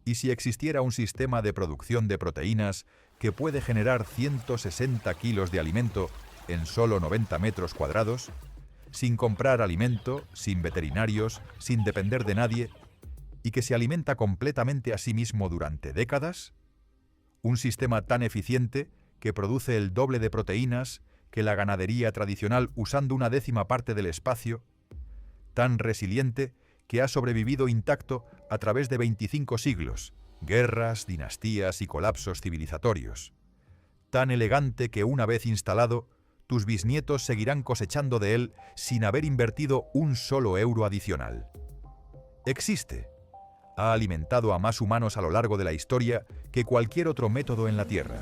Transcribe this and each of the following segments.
¿Y si existiera un sistema de producción de proteínas que puede generar 160 kilos de alimento en solo 90 metros cuadrados, sin comprar alimento, sin veterinarios, sin depender de nadie, y que se alimenta completamente a sí mismo durante décadas? Un sistema tan eficiente que produce el doble de proteínas que la ganadería tradicional usando una décima parte del espacio, tan resiliente que ha sobrevivido intacto a través de 25 siglos, guerras, dinastías y colapsos civilizatorios, tan elegante que una vez instalado, tus bisnietos seguirán cosechando de él sin haber invertido un solo euro adicional. Existe. Ha alimentado a más humanos a lo largo de la historia que cualquier otro método en la Tierra.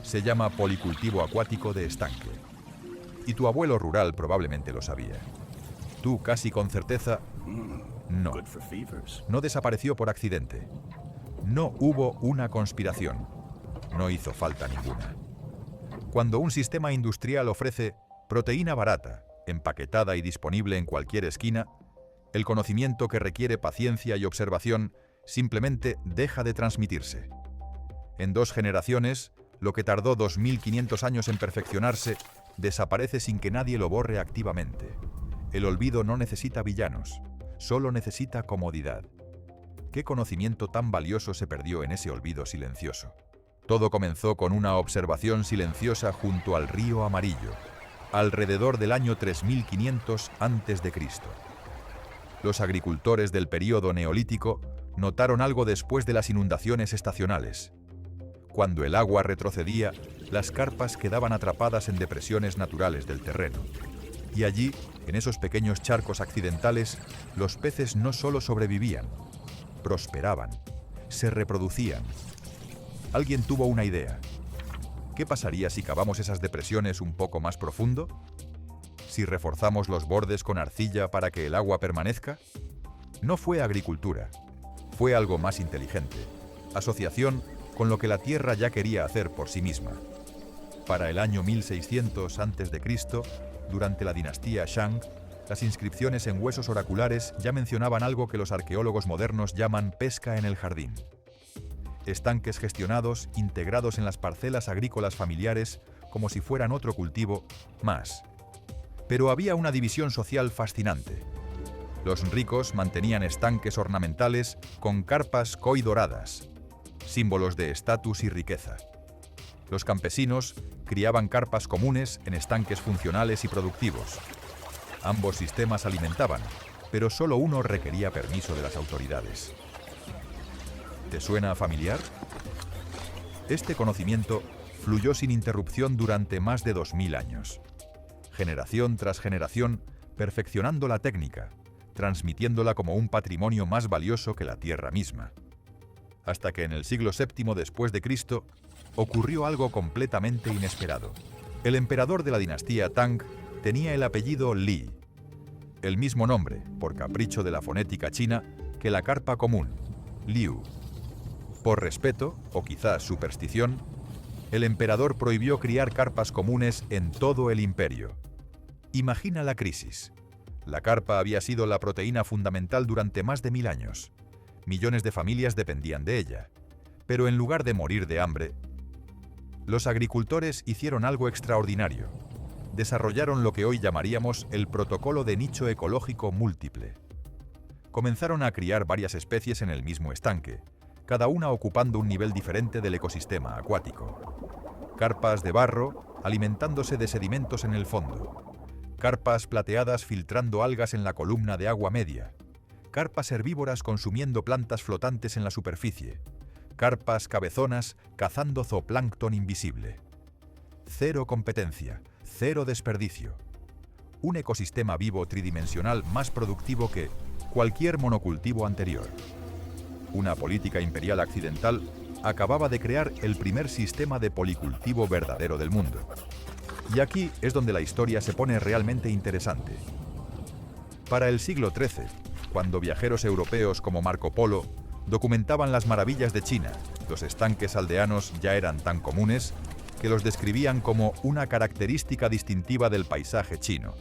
Se llama policultivo acuático de estanque. Y tu abuelo rural probablemente lo sabía. Tú, casi con certeza, no. No desapareció por accidente. No hubo una conspiración. No hizo falta ninguna. Cuando un sistema industrial ofrece proteína barata, empaquetada y disponible en cualquier esquina, el conocimiento que requiere paciencia y observación simplemente deja de transmitirse. En 2 generaciones, lo que tardó 2500 años en perfeccionarse, desaparece sin que nadie lo borre activamente. El olvido no necesita villanos, solo necesita comodidad. ¿Qué conocimiento tan valioso se perdió en ese olvido silencioso? Todo comenzó con una observación silenciosa junto al río Amarillo, alrededor del año 3500 a.C. Los agricultores del período neolítico notaron algo después de las inundaciones estacionales. Cuando el agua retrocedía, las carpas quedaban atrapadas en depresiones naturales del terreno. Y allí, en esos pequeños charcos accidentales, los peces no solo sobrevivían, prosperaban, se reproducían. Alguien tuvo una idea. ¿Qué pasaría si cavamos esas depresiones un poco más profundo? ¿Si reforzamos los bordes con arcilla para que el agua permanezca? No fue agricultura, fue algo más inteligente, asociación con lo que la Tierra ya quería hacer por sí misma. Para el año 1600 a.C., durante la dinastía Shang, las inscripciones en huesos oraculares ya mencionaban algo que los arqueólogos modernos llaman pesca en el jardín. Estanques gestionados, integrados en las parcelas agrícolas familiares, como si fueran otro cultivo más. Pero había una división social fascinante. Los ricos mantenían estanques ornamentales con carpas koi doradas, símbolos de estatus y riqueza. Los campesinos criaban carpas comunes en estanques funcionales y productivos. Ambos sistemas alimentaban, pero solo uno requería permiso de las autoridades. ¿Te suena familiar? Este conocimiento fluyó sin interrupción durante más de 2000 años. Generación tras generación, perfeccionando la técnica, transmitiéndola como un patrimonio más valioso que la tierra misma. Hasta que en el siglo VII después de Cristo ocurrió algo completamente inesperado. El emperador de la dinastía Tang tenía el apellido Li, el mismo nombre, por capricho de la fonética china, que la carpa común, Liu. Por respeto, o quizás superstición, el emperador prohibió criar carpas comunes en todo el imperio. Imagina la crisis. La carpa había sido la proteína fundamental durante más de 1000 años. Millones de familias dependían de ella. Pero en lugar de morir de hambre, los agricultores hicieron algo extraordinario. Desarrollaron lo que hoy llamaríamos el protocolo de nicho ecológico múltiple. Comenzaron a criar varias especies en el mismo estanque, cada una ocupando un nivel diferente del ecosistema acuático. Carpas de barro alimentándose de sedimentos en el fondo. Carpas plateadas filtrando algas en la columna de agua media. Carpas herbívoras consumiendo plantas flotantes en la superficie. Carpas cabezonas cazando zooplancton invisible. Cero competencia, cero desperdicio. Un ecosistema vivo tridimensional más productivo que cualquier monocultivo anterior. Una política imperial accidental acababa de crear el primer sistema de policultivo verdadero del mundo. Y aquí es donde la historia se pone realmente interesante. Para el siglo XIII, cuando viajeros europeos como Marco Polo documentaban las maravillas de China, los estanques aldeanos ya eran tan comunes que los describían como una característica distintiva del paisaje chino.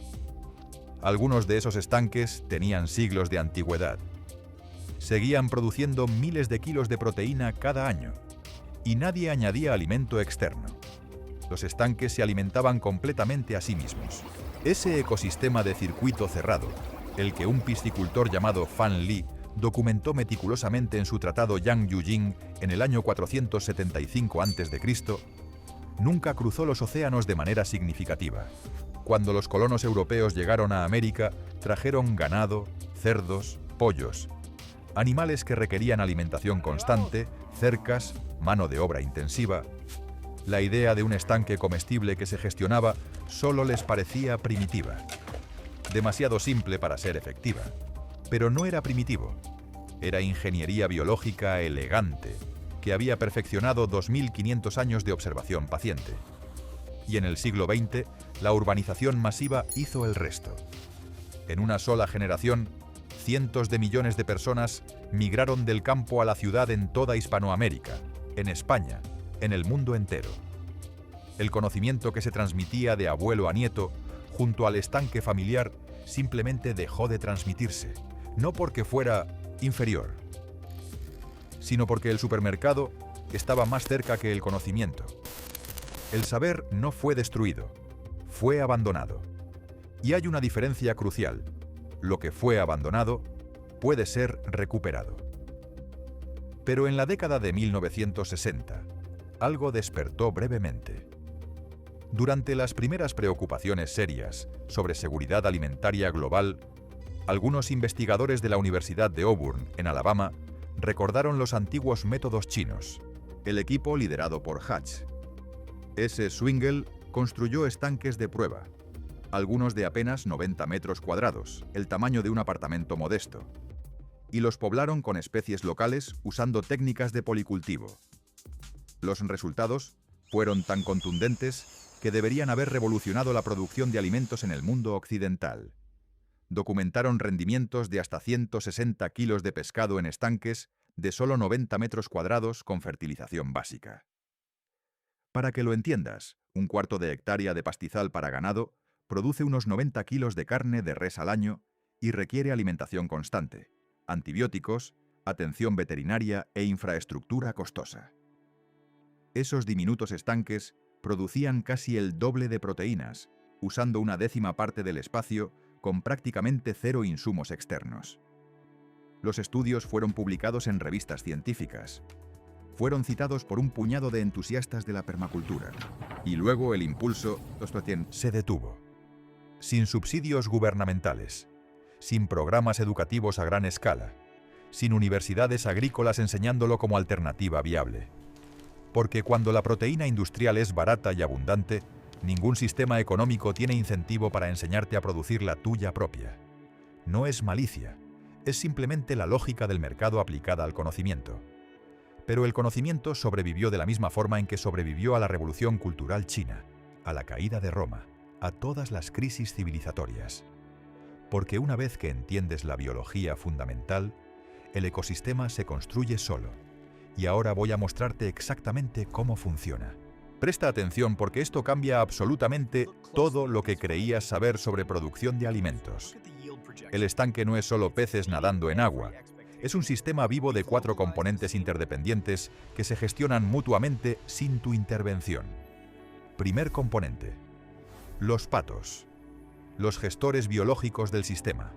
Algunos de esos estanques tenían siglos de antigüedad. Seguían produciendo miles de kilos de proteína cada año y nadie añadía alimento externo. Los estanques se alimentaban completamente a sí mismos. Ese ecosistema de circuito cerrado, el que un piscicultor llamado Fan Li documentó meticulosamente en su tratado Yang Yu Jing en el año 475 a.C., nunca cruzó los océanos de manera significativa. Cuando los colonos europeos llegaron a América, trajeron ganado, cerdos, pollos, animales que requerían alimentación constante, cercas, mano de obra intensiva. La idea de un estanque comestible que se gestionaba solo les parecía primitiva. Demasiado simple para ser efectiva. Pero no era primitivo. Era ingeniería biológica elegante, que había perfeccionado 2500 años de observación paciente. Y en el siglo XX, la urbanización masiva hizo el resto. En una sola generación, cientos de millones de personas migraron del campo a la ciudad en toda Hispanoamérica, en España, en el mundo entero. El conocimiento que se transmitía de abuelo a nieto, junto al estanque familiar, simplemente dejó de transmitirse, no porque fuera inferior, sino porque el supermercado estaba más cerca que el conocimiento. El saber no fue destruido, fue abandonado. Y hay una diferencia crucial. Lo que fue abandonado puede ser recuperado. Pero en la década de 1960, algo despertó brevemente. Durante las primeras preocupaciones serias sobre seguridad alimentaria global, algunos investigadores de la Universidad de Auburn, en Alabama, recordaron los antiguos métodos chinos. El equipo liderado por Hatch. S. Swingle construyó estanques de prueba, algunos de apenas 90 metros cuadrados, el tamaño de un apartamento modesto, y los poblaron con especies locales usando técnicas de policultivo. Los resultados fueron tan contundentes que deberían haber revolucionado la producción de alimentos en el mundo occidental. Documentaron rendimientos de hasta 160 kilos de pescado en estanques de solo 90 metros cuadrados con fertilización básica. Para que lo entiendas, un cuarto de hectárea de pastizal para ganado produce unos 90 kilos de carne de res al año y requiere alimentación constante, antibióticos, atención veterinaria e infraestructura costosa. Esos diminutos estanques producían casi el doble de proteínas, usando una décima parte del espacio con prácticamente cero insumos externos. Los estudios fueron publicados en revistas científicas. Fueron citados por un puñado de entusiastas de la permacultura. Y luego el impulso se detuvo. Sin subsidios gubernamentales, sin programas educativos a gran escala, sin universidades agrícolas enseñándolo como alternativa viable. Porque cuando la proteína industrial es barata y abundante, ningún sistema económico tiene incentivo para enseñarte a producir la tuya propia. No es malicia, es simplemente la lógica del mercado aplicada al conocimiento. Pero el conocimiento sobrevivió de la misma forma en que sobrevivió a la Revolución Cultural China, a la caída de Roma, a todas las crisis civilizatorias. Porque una vez que entiendes la biología fundamental, el ecosistema se construye solo. Y ahora voy a mostrarte exactamente cómo funciona. Presta atención porque esto cambia absolutamente todo lo que creías saber sobre producción de alimentos. El estanque no es solo peces nadando en agua. Es un sistema vivo de 4 componentes interdependientes que se gestionan mutuamente sin tu intervención. Primer componente. Los patos. Los gestores biológicos del sistema.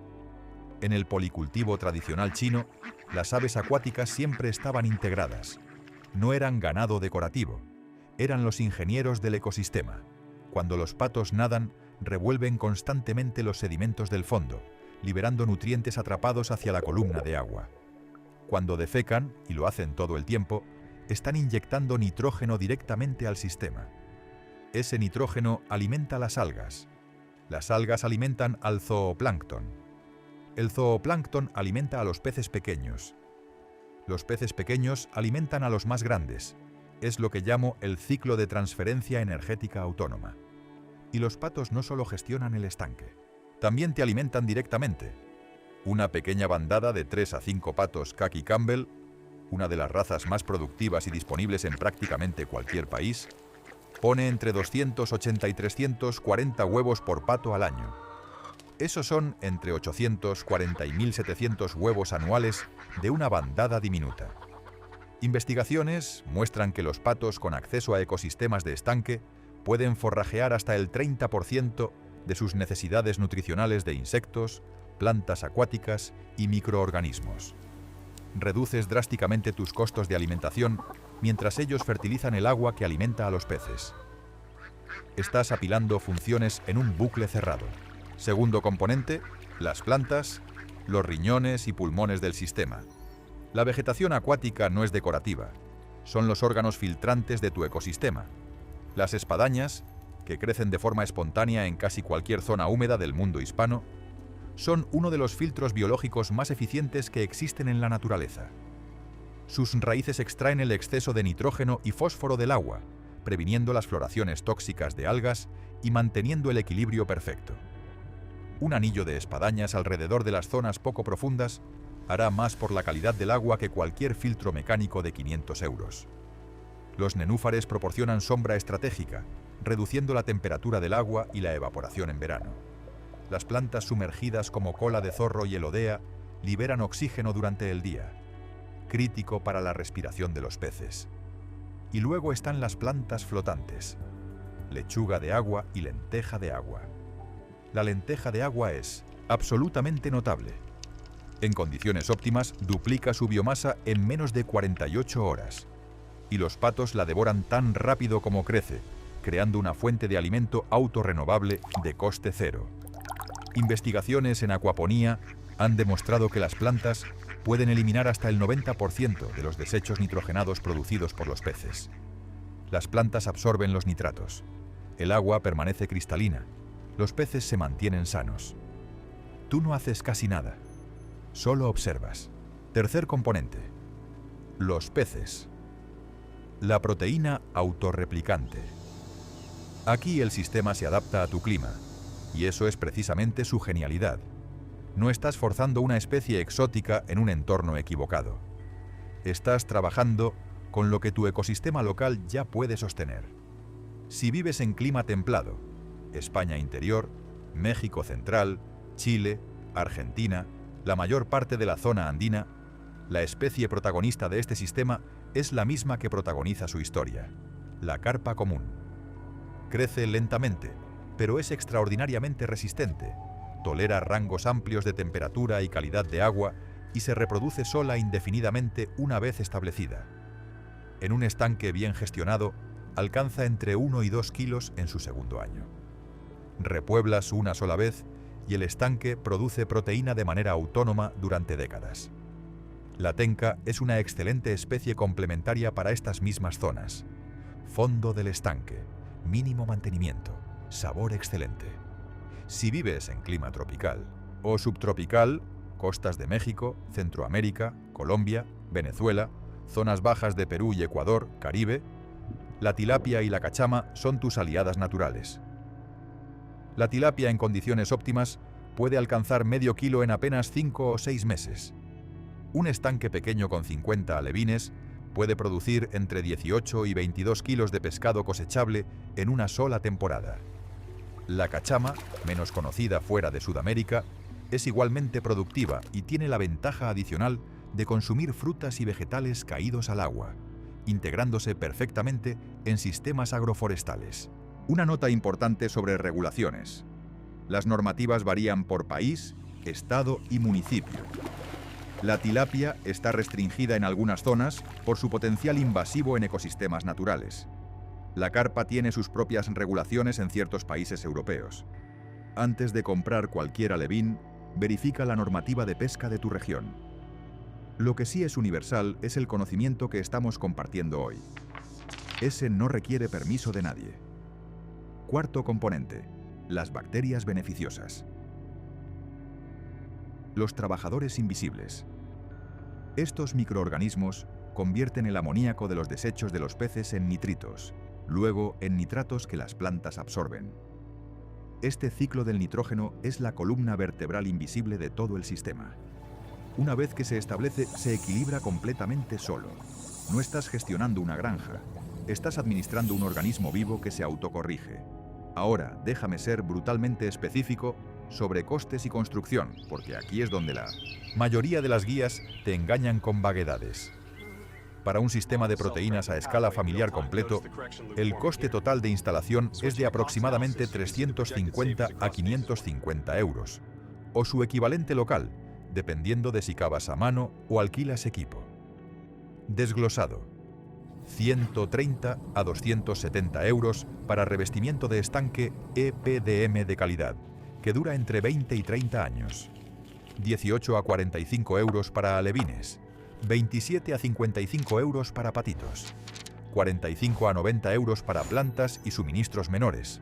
En el policultivo tradicional chino, las aves acuáticas siempre estaban integradas. No eran ganado decorativo. Eran los ingenieros del ecosistema. Cuando los patos nadan, revuelven constantemente los sedimentos del fondo, liberando nutrientes atrapados hacia la columna de agua. Cuando defecan, y lo hacen todo el tiempo, están inyectando nitrógeno directamente al sistema. Ese nitrógeno alimenta las algas. Las algas alimentan al zooplancton. El zooplancton alimenta a los peces pequeños. Los peces pequeños alimentan a los más grandes. Es lo que llamo el ciclo de transferencia energética autónoma. Y los patos no solo gestionan el estanque, también te alimentan directamente. Una pequeña bandada de 3 a 5 patos Khaki Campbell, una de las razas más productivas y disponibles en prácticamente cualquier país, pone entre 280 y 340 huevos por pato al año. Esos son entre 840 y 1.700 huevos anuales de una bandada diminuta. Investigaciones muestran que los patos con acceso a ecosistemas de estanque pueden forrajear hasta el 30% de sus necesidades nutricionales de insectos, plantas acuáticas y microorganismos. Reduces drásticamente tus costos de alimentación mientras ellos fertilizan el agua que alimenta a los peces. Estás apilando funciones en un bucle cerrado. Segundo componente, las plantas, los riñones y pulmones del sistema. La vegetación acuática no es decorativa, son los órganos filtrantes de tu ecosistema. Las espadañas, que crecen de forma espontánea en casi cualquier zona húmeda del mundo hispano, son uno de los filtros biológicos más eficientes que existen en la naturaleza. Sus raíces extraen el exceso de nitrógeno y fósforo del agua, previniendo las floraciones tóxicas de algas y manteniendo el equilibrio perfecto. Un anillo de espadañas alrededor de las zonas poco profundas hará más por la calidad del agua que cualquier filtro mecánico de 500 euros. Los nenúfares proporcionan sombra estratégica, reduciendo la temperatura del agua y la evaporación en verano. Las plantas sumergidas como cola de zorro y elodea liberan oxígeno durante el día, crítico para la respiración de los peces. Y luego están las plantas flotantes, lechuga de agua y lenteja de agua. La lenteja de agua es absolutamente notable. En condiciones óptimas, duplica su biomasa en menos de 48 horas. Y los patos la devoran tan rápido como crece, creando una fuente de alimento autorrenovable de coste cero. Investigaciones en acuaponía han demostrado que las plantas pueden eliminar hasta el 90% de los desechos nitrogenados producidos por los peces. Las plantas absorben los nitratos. El agua permanece cristalina. Los peces se mantienen sanos. Tú no haces casi nada. Solo observas. Tercer componente. Los peces. La proteína autorreplicante. Aquí el sistema se adapta a tu clima, y eso es precisamente su genialidad. No estás forzando una especie exótica en un entorno equivocado. Estás trabajando con lo que tu ecosistema local ya puede sostener. Si vives en clima templado, España interior, México central, Chile, Argentina, la mayor parte de la zona andina, la especie protagonista de este sistema es la misma que protagoniza su historia, la carpa común. Crece lentamente, pero es extraordinariamente resistente, tolera rangos amplios de temperatura y calidad de agua y se reproduce sola indefinidamente una vez establecida. En un estanque bien gestionado, alcanza entre 1 y 2 kilos en su segundo año. Repueblas una sola vez y el estanque produce proteína de manera autónoma durante décadas. La tenca es una excelente especie complementaria para estas mismas zonas. Fondo del estanque, mínimo mantenimiento, sabor excelente. Si vives en clima tropical o subtropical, costas de México, Centroamérica, Colombia, Venezuela, zonas bajas de Perú y Ecuador, Caribe, la tilapia y la cachama son tus aliadas naturales. La tilapia en condiciones óptimas puede alcanzar medio kilo en apenas 5 o 6 meses. Un estanque pequeño con 50 alevines puede producir entre 18 y 22 kilos de pescado cosechable en una sola temporada. La cachama, menos conocida fuera de Sudamérica, es igualmente productiva y tiene la ventaja adicional de consumir frutas y vegetales caídos al agua, integrándose perfectamente en sistemas agroforestales. Una nota importante sobre regulaciones. Las normativas varían por país, estado y municipio. La tilapia está restringida en algunas zonas por su potencial invasivo en ecosistemas naturales. La carpa tiene sus propias regulaciones en ciertos países europeos. Antes de comprar cualquier alevín, verifica la normativa de pesca de tu región. Lo que sí es universal es el conocimiento que estamos compartiendo hoy. Ese no requiere permiso de nadie. Cuarto componente: las bacterias beneficiosas. Los trabajadores invisibles. Estos microorganismos convierten el amoníaco de los desechos de los peces en nitritos, luego en nitratos que las plantas absorben. Este ciclo del nitrógeno es la columna vertebral invisible de todo el sistema. Una vez que se establece, se equilibra completamente solo. No estás gestionando una granja, estás administrando un organismo vivo que se autocorrige. Ahora, déjame ser brutalmente específico sobrecostes y construcción, porque aquí es donde la mayoría de las guías te engañan con vaguedades. Para un sistema de proteínas a escala familiar completo, el coste total de instalación es de aproximadamente 350 a 550 euros, o su equivalente local, dependiendo de si cavas a mano o alquilas equipo. Desglosado: 130 a 270 euros para revestimiento de estanque EPDM de calidad, que dura entre 20 y 30 años. 18 a 45 euros para alevines. 27 a 55 euros para patitos. 45 a 90 euros para plantas y suministros menores.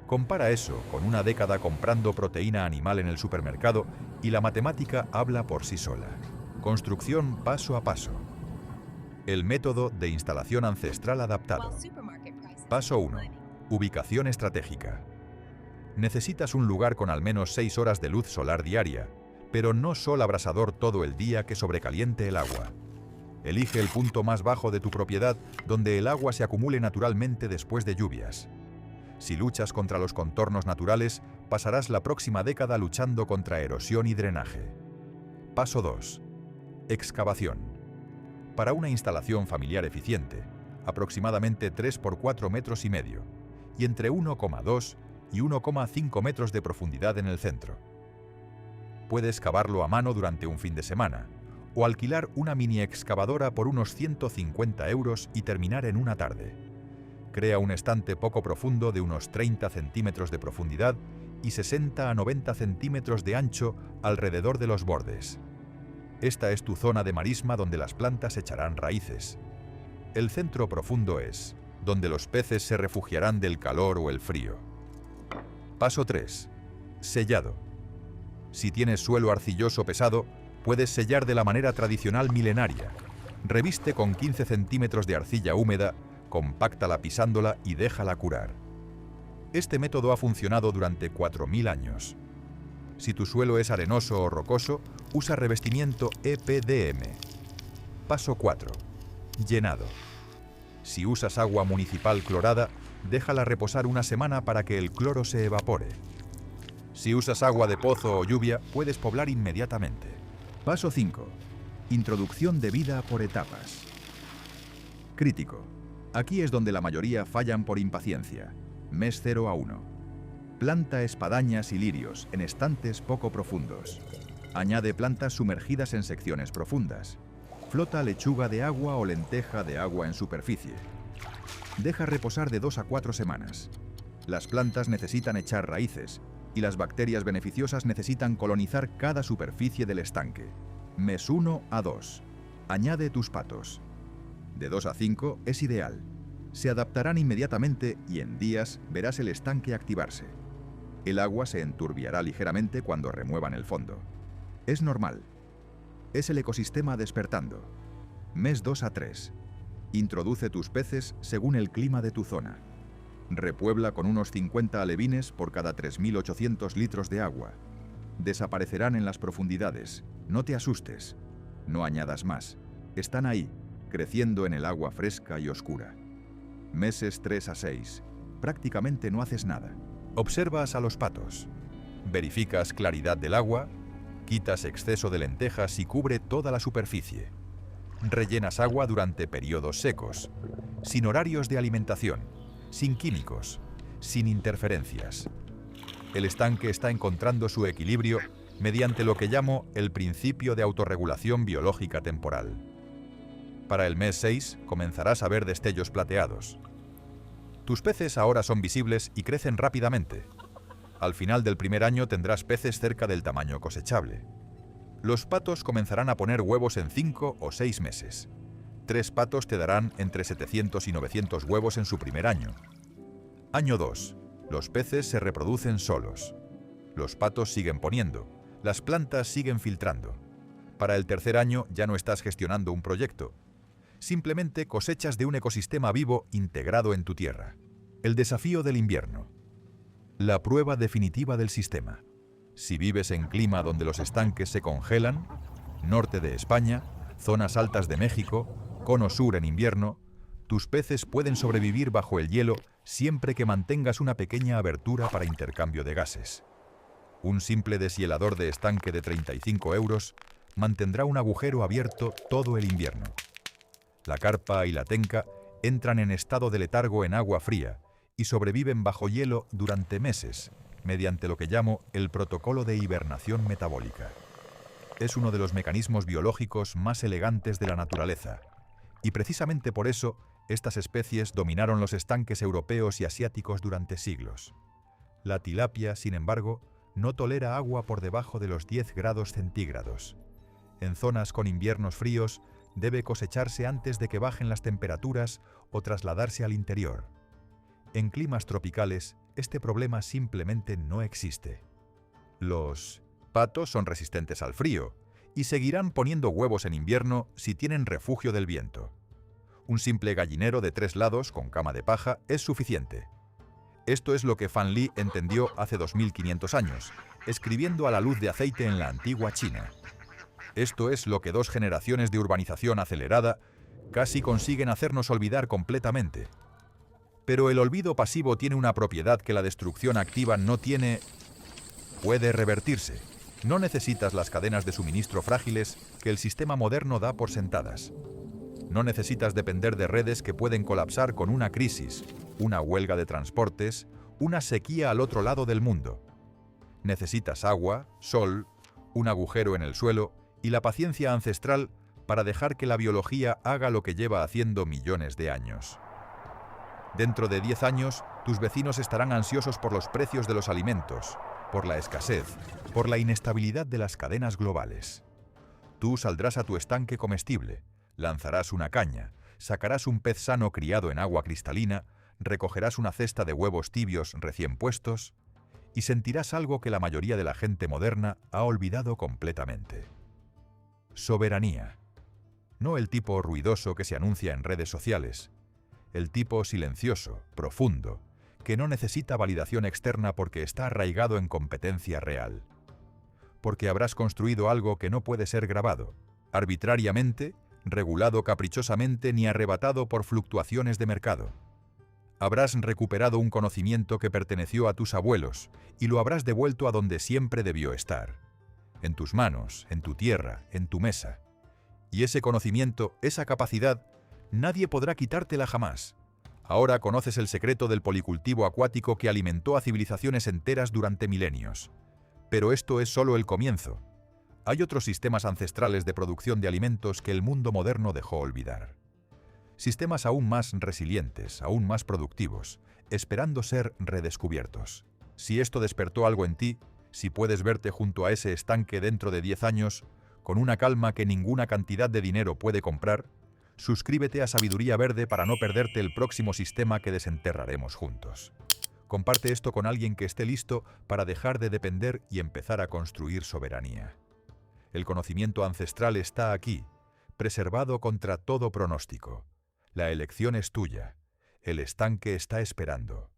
Compara eso con una década comprando proteína animal en el supermercado y la matemática habla por sí sola. Construcción paso a paso. El método de instalación ancestral adaptado. Paso 1. Ubicación estratégica. Necesitas un lugar con al menos 6 horas de luz solar diaria, pero no sol abrasador todo el día que sobrecaliente el agua. Elige el punto más bajo de tu propiedad donde el agua se acumule naturalmente después de lluvias. Si luchas contra los contornos naturales, pasarás la próxima década luchando contra erosión y drenaje. Paso 2. Excavación. Para una instalación familiar eficiente, aproximadamente 3 por 4 metros y medio, y entre 1,2 y 1,5 metros de profundidad en el centro. Puedes cavarlo a mano durante un fin de semana, o alquilar una mini excavadora por unos 150 euros y terminar en una tarde. Crea un estante poco profundo de unos 30 centímetros de profundidad y 60 a 90 centímetros de ancho alrededor de los bordes. Esta es tu zona de marisma donde las plantas echarán raíces. El centro profundo es donde los peces se refugiarán del calor o el frío. Paso 3. Sellado. Si tienes suelo arcilloso pesado, puedes sellar de la manera tradicional milenaria. Reviste con 15 centímetros de arcilla húmeda, compáctala pisándola y déjala curar. Este método ha funcionado durante 4000 años. Si tu suelo es arenoso o rocoso, usa revestimiento EPDM. Paso 4. Llenado. Si usas agua municipal clorada, déjala reposar una semana para que el cloro se evapore. Si usas agua de pozo o lluvia, puedes poblar inmediatamente. Paso 5. Introducción de vida por etapas. Crítico. Aquí es donde la mayoría fallan por impaciencia. Mes 0 a 1. Planta espadañas y lirios en estantes poco profundos. Añade plantas sumergidas en secciones profundas. Flota lechuga de agua o lenteja de agua en superficie. Deja reposar de 2 a 4 semanas. Las plantas necesitan echar raíces y las bacterias beneficiosas necesitan colonizar cada superficie del estanque. Mes 1 a 2. Añade tus patos. De 2 a 5 es ideal. Se adaptarán inmediatamente y en días verás el estanque activarse. El agua se enturbiará ligeramente cuando remuevan el fondo. Es normal. Es el ecosistema despertando. Mes 2 a 3. Introduce tus peces según el clima de tu zona. Repuebla con unos 50 alevines por cada 3.800 litros de agua. Desaparecerán en las profundidades. No te asustes. No añadas más. Están ahí, creciendo en el agua fresca y oscura. Meses 3 a 6. Prácticamente no haces nada. Observas a los patos. Verificas claridad del agua. Quitas exceso de lentejas y cubre toda la superficie. Rellenas agua durante periodos secos, sin horarios de alimentación, sin químicos, sin interferencias. El estanque está encontrando su equilibrio mediante lo que llamo el principio de autorregulación biológica temporal. Para el mes 6 comenzarás a ver destellos plateados. Tus peces ahora son visibles y crecen rápidamente. Al final del primer año tendrás peces cerca del tamaño cosechable. Los patos comenzarán a poner huevos en 5 o 6 meses. 3 patos te darán entre 700 y 900 huevos en su primer año. Año 2. Los peces se reproducen solos. Los patos siguen poniendo. Las plantas siguen filtrando. Para el tercer año ya no estás gestionando un proyecto. Simplemente cosechas de un ecosistema vivo integrado en tu tierra. El desafío del invierno. La prueba definitiva del sistema. Si vives en clima donde los estanques se congelan, norte de España, zonas altas de México, cono sur en invierno, tus peces pueden sobrevivir bajo el hielo siempre que mantengas una pequeña abertura para intercambio de gases. Un simple deshielador de estanque de 35 euros mantendrá un agujero abierto todo el invierno. La carpa y la tenca entran en estado de letargo en agua fría y sobreviven bajo hielo durante meses, mediante lo que llamo el protocolo de hibernación metabólica. Es uno de los mecanismos biológicos más elegantes de la naturaleza, y precisamente por eso estas especies dominaron los estanques europeos y asiáticos durante siglos. La tilapia, sin embargo, no tolera agua por debajo de los 10 grados centígrados. En zonas con inviernos fríos, debe cosecharse antes de que bajen las temperaturas o trasladarse al interior. En climas tropicales, este problema simplemente no existe. Los patos son resistentes al frío y seguirán poniendo huevos en invierno si tienen refugio del viento. Un simple gallinero de 3 lados con cama de paja es suficiente. Esto es lo que Fan Li entendió hace 2500 años, escribiendo a la luz de aceite en la antigua China. Esto es lo que 2 generaciones de urbanización acelerada casi consiguen hacernos olvidar completamente. Pero el olvido pasivo tiene una propiedad que la destrucción activa no tiene. Puede revertirse. No necesitas las cadenas de suministro frágiles que el sistema moderno da por sentadas. No necesitas depender de redes que pueden colapsar con una crisis, una huelga de transportes, una sequía al otro lado del mundo. Necesitas agua, sol, un agujero en el suelo y la paciencia ancestral para dejar que la biología haga lo que lleva haciendo millones de años. Dentro de 10 años, tus vecinos estarán ansiosos por los precios de los alimentos, por la escasez, por la inestabilidad de las cadenas globales. Tú saldrás a tu estanque comestible, lanzarás una caña, sacarás un pez sano criado en agua cristalina, recogerás una cesta de huevos tibios recién puestos y sentirás algo que la mayoría de la gente moderna ha olvidado completamente. Soberanía. No el tipo ruidoso que se anuncia en redes sociales, el tipo silencioso, profundo, que no necesita validación externa porque está arraigado en competencia real. Porque habrás construido algo que no puede ser grabado, arbitrariamente, regulado caprichosamente ni arrebatado por fluctuaciones de mercado. Habrás recuperado un conocimiento que perteneció a tus abuelos y lo habrás devuelto a donde siempre debió estar. En tus manos, en tu tierra, en tu mesa. Y ese conocimiento, esa capacidad, nadie podrá quitártela jamás. Ahora conoces el secreto del policultivo acuático que alimentó a civilizaciones enteras durante milenios. Pero esto es solo el comienzo. Hay otros sistemas ancestrales de producción de alimentos que el mundo moderno dejó olvidar. Sistemas aún más resilientes, aún más productivos, esperando ser redescubiertos. Si esto despertó algo en ti, si puedes verte junto a ese estanque dentro de 10 años, con una calma que ninguna cantidad de dinero puede comprar, suscríbete a Sabiduría Verde para no perderte el próximo sistema que desenterraremos juntos. Comparte esto con alguien que esté listo para dejar de depender y empezar a construir soberanía. El conocimiento ancestral está aquí, preservado contra todo pronóstico. La elección es tuya. El estanque está esperando.